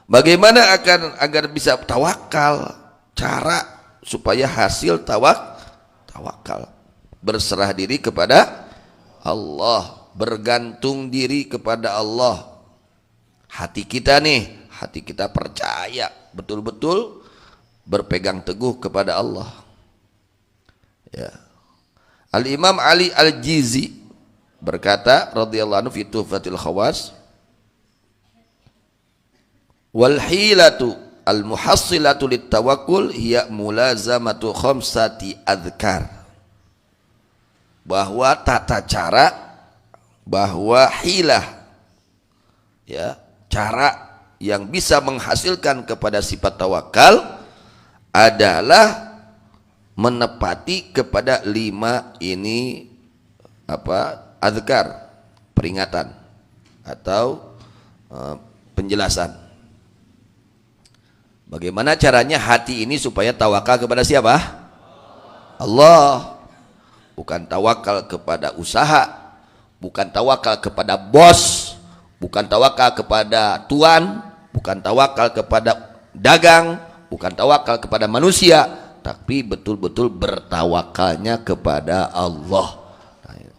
Bagaimana agar bisa tawakal? Cara supaya hasil tawakal. Berserah diri kepada Allah, bergantung diri kepada Allah. Hati kita nih, hati kita percaya betul-betul berpegang teguh kepada Allah. Ya. Al-Imam Ali Al-Jizi berkata radhiyallahu anhu fi Tuhfatul Khawas, wal hilatu al muhassilatu lit tawakkul hiya mulazamatu khamsati adzkar, bahwa tata cara, bahwa hilah, ya, cara yang bisa menghasilkan kepada sifat tawakal adalah menepati kepada 5 ini adzkar, peringatan atau penjelasan. Bagaimana caranya hati ini supaya tawakal kepada siapa? Allah. Bukan tawakal kepada usaha, bukan tawakal kepada bos, bukan tawakal kepada tuan, bukan tawakal kepada dagang, bukan tawakal kepada manusia, tapi betul-betul bertawakalnya kepada Allah.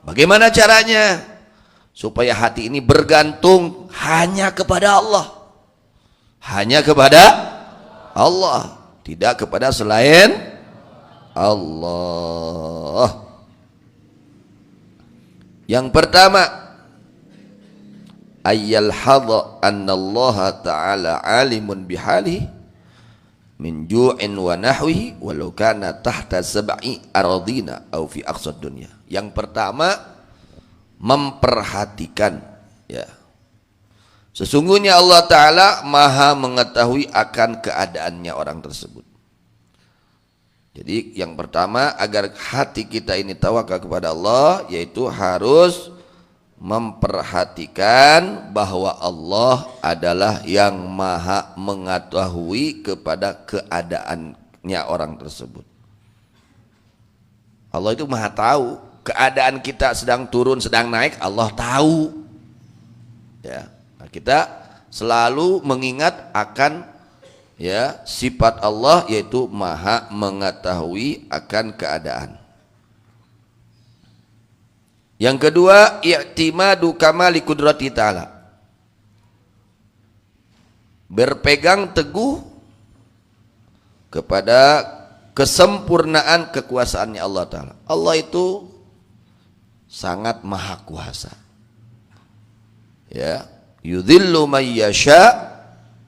Bagaimana caranya supaya hati ini bergantung hanya kepada Allah, hanya kepada Allah, tidak kepada selain Allah? Yang pertama, ayyal hadha annallaha ta'ala alimun bihalihi min ju'in wa nahwihi walau kana tahta sab'i aradina au fi aqsad dunya. Yang pertama, memperhatikan, ya, sesungguhnya Allah Ta'ala maha mengetahui akan keadaannya orang tersebut. Jadi yang pertama, agar hati kita ini tawakal kepada Allah, yaitu harus memperhatikan bahwa Allah adalah yang maha mengetahui kepada keadaannya orang tersebut. Allah itu maha tahu keadaan kita sedang turun, sedang naik, Allah tahu. Ya, nah, kita selalu mengingat akan, ya, sifat Allah, yaitu maha mengetahui akan keadaan. Yang kedua, i'timadu kamali qudrati ta'ala, berpegang teguh kepada kesempurnaan kekuasaannya Allah Ta'ala. Allah itu sangat maha kuasa, ya, yudhillu man yasha,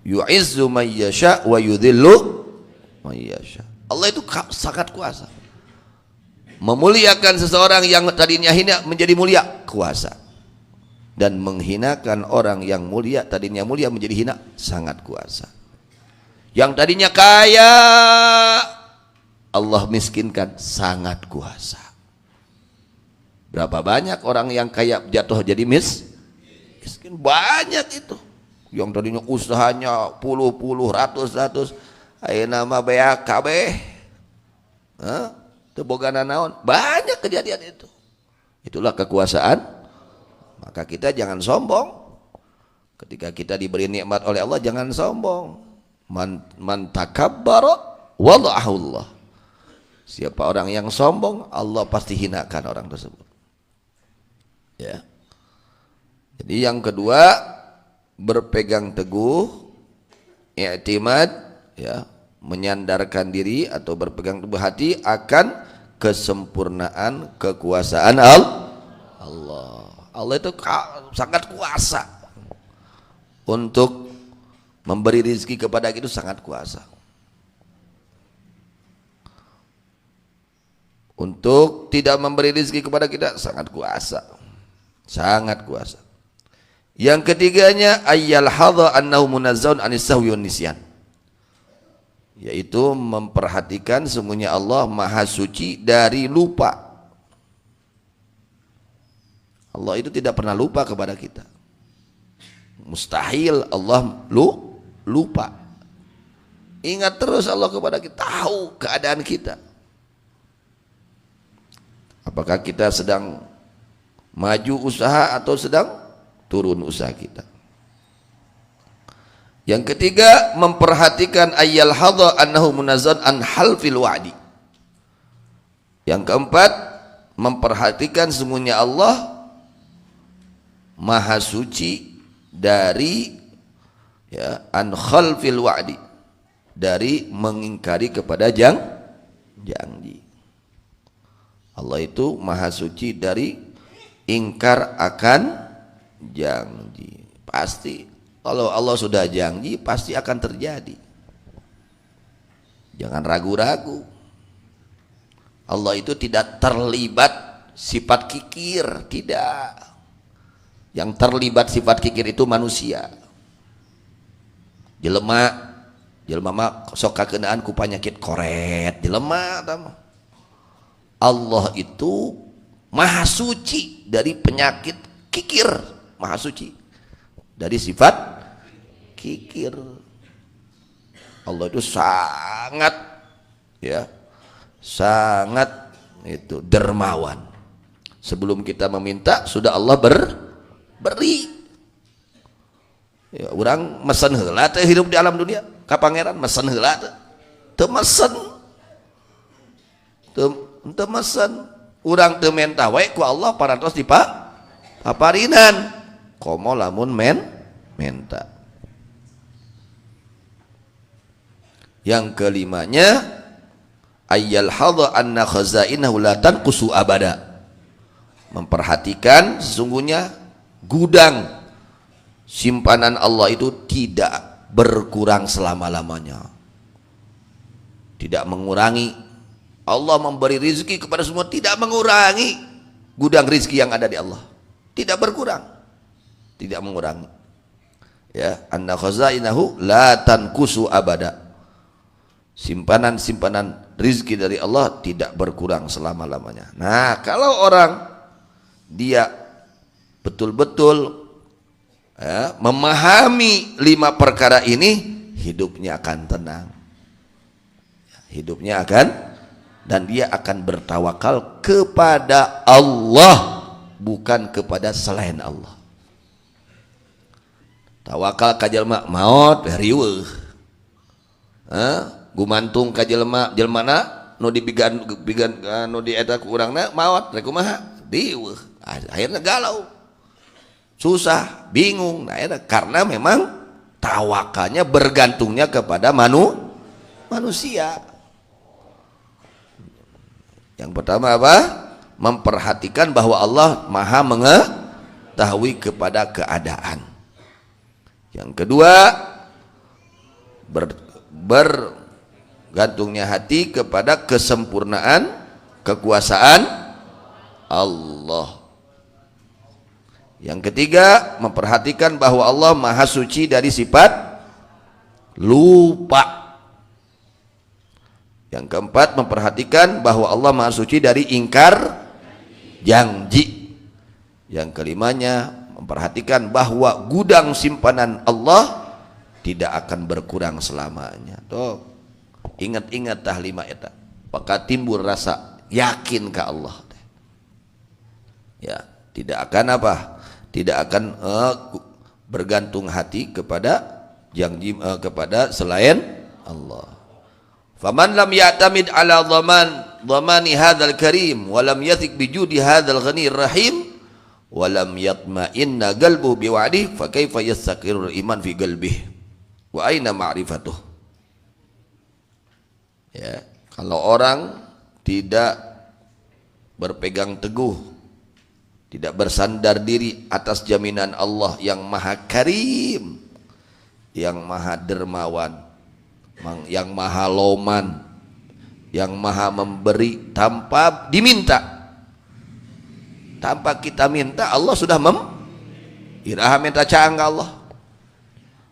yu'izzu man yasha, wa yudhillu man yasha. Allah itu sangat kuasa, memuliakan seseorang yang tadinya hina menjadi mulia, kuasa, dan menghinakan orang yang mulia, tadinya mulia menjadi hina, sangat kuasa. Yang tadinya kaya Allah miskinkan, sangat kuasa. Berapa banyak orang yang kaya jatuh jadi miskin? Banyak itu. Yang tadinya usahanya puluh ratus ayo nama BAKB, tebogana naon, banyak kejadian itu. Itulah kekuasaan. Maka kita jangan sombong. Ketika kita diberi nikmat oleh Allah, jangan sombong. Man takabbara wada'ahu Allah. Siapa orang yang sombong, Allah pasti hinakan orang tersebut. Ya. Jadi yang kedua, berpegang teguh, i'timad, ya, menyandarkan diri atau berpegang teguh hati akan kesempurnaan kekuasaan Allah. Allah itu sangat kuasa untuk memberi rezeki kepada kita, sangat kuasa. Untuk tidak memberi rezeki kepada kita, sangat kuasa, sangat kuasa. Yang ketiganya, ayyal hadha annahu munazzahun anis sahwi wan nisyan, yaitu memperhatikan sungguhnya Allah maha suci dari lupa. Allah itu tidak pernah lupa kepada kita. Mustahil Allah lupa. Ingat terus Allah kepada kita, tahu keadaan kita. Apakah kita sedang maju usaha atau sedang turun usaha kita. Yang ketiga, memperhatikan ayyal hadha annahu munazzan an halfil wa'di. Yang keempat, memperhatikan sesungguhnya Allah maha suci dari an khalfil wa'di, dari mengingkari kepada janji. Allah itu maha suci dari ingkar akan janji. Pasti kalau Allah sudah janji pasti akan terjadi. Jangan ragu-ragu. Allah itu tidak terlibat sifat kikir, tidak. Yang terlibat sifat kikir itu manusia. Jelema mah sok kakenaan ku panyakit koret, jelema tama. Allah itu maha suci dari penyakit kikir, maha suci dari sifat kikir. Allah itu sangat itu dermawan. Sebelum kita meminta sudah Allah beri. Ya, orang mesen heula teh hidup di alam dunia ka pangeran, mesen heula teu mesen. Teu mesen. Urang teu menta we ku Allah parantos dipaparinan. Komo lamun menta. Yang kelimanya, ayyal hadha anna khazainahu la tanqusu abada. Memperhatikan sesungguhnya gudang simpanan Allah itu tidak berkurang selama-lamanya. Tidak mengurangi. Allah memberi rizki kepada semua, tidak mengurangi gudang rizki yang ada di Allah, tidak berkurang, tidak mengurangi. Ya, anna khazainahu la tanqusu abada. Simpanan-simpanan rizki dari Allah tidak berkurang selama-lamanya. Nah, kalau orang dia betul-betul memahami 5 perkara ini, hidupnya akan tenang, hidupnya akan, dan dia akan bertawakal kepada Allah, bukan kepada selain Allah. Tawakal ka jelema maot riweuh. Gumantung ka jelmana nu dibigan nu dieta ku urangna maot rek kumaha? Riweuh. Akhirnya galau. Susah, bingung. Nah, karena memang tawakalnya bergantungnya kepada manusia. Yang pertama apa? Memperhatikan bahwa Allah maha mengetahui kepada keadaan. Yang kedua, bergantungnya hati kepada kesempurnaan kekuasaan Allah. Yang ketiga, memperhatikan bahwa Allah maha suci dari sifat lupa. Yang keempat, memperhatikan bahwa Allah maha suci dari ingkar janji. Yang kelimanya, memperhatikan bahwa gudang simpanan Allah tidak akan berkurang selamanya. Tuh, ingat-ingat tah 5 eta. Maka timbul rasa yakin ke Allah. Ya, tidak akan apa? Tidak akan bergantung hati kepada janji kepada selain Allah. Faman lam ya'tamid ala dhamani hadzal karim wa lam yathik bi judi hadzal ghanir rahim wa lam yatma'inna qalbuhu bi wa'dihi fa kaifa yastaqirru iman fi qalbihi wa aina ma'rifatuh. Ya, kalau orang tidak berpegang teguh, tidak bersandar diri atas jaminan Allah yang maha karim, yang maha dermawan, yang maha loman, yang maha memberi tanpa diminta, tanpa kita minta Allah sudah iraha minta caang ke Allah,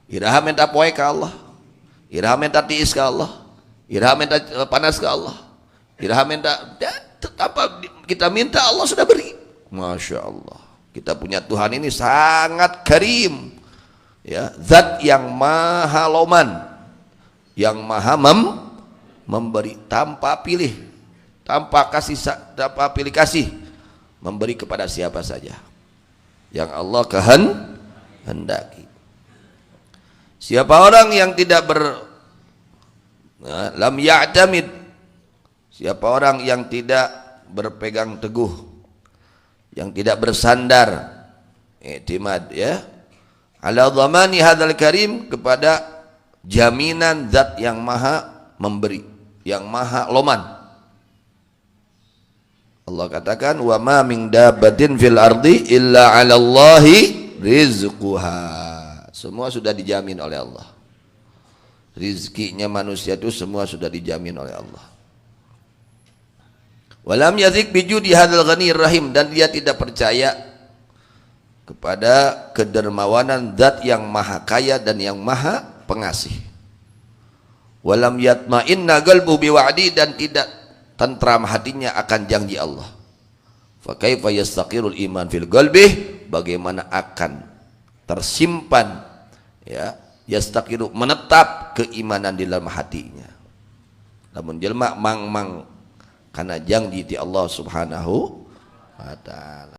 iraha minta poe ke Allah, iraha minta tiis ke Allah, iraha minta panas ke Allah, iraha minta tanpa kita minta Allah sudah beri. Masya Allah, kita punya Tuhan ini sangat karim, ya, zat yang maha loman, yang maha memberi tanpa pilih, tanpa pilih kasih, memberi kepada siapa saja yang Allah kehendaki. Siapa orang yang tidak lam ya'tamid, siapa orang yang tidak berpegang teguh, yang tidak bersandar, i'timad ya, ala dhamani hadzal karim, kepada jaminan zat yang maha memberi, yang maha loman. Allah katakan wa ma min dabbatin fil ardi illa 'ala Allahi rizquha. Semua sudah dijamin oleh Allah. Rizkinya manusia itu semua sudah dijamin oleh Allah. Walam yazik bijudi hadzal ghaniyir rahim, dan dia tidak percaya kepada kedermawanan zat yang maha kaya dan yang maha pengasih. Walam yatma'inna qalbu biwa'di, dan tidak tentram hatinya akan janji Allah. Fa kaifa yastaqirul iman fil qalbi, bagaimana akan tersimpan ya, yastaqiru, menetap keimanan di dalam hatinya. Namun jelma mang-mang karena janji di Allah Subhanahu wa taala.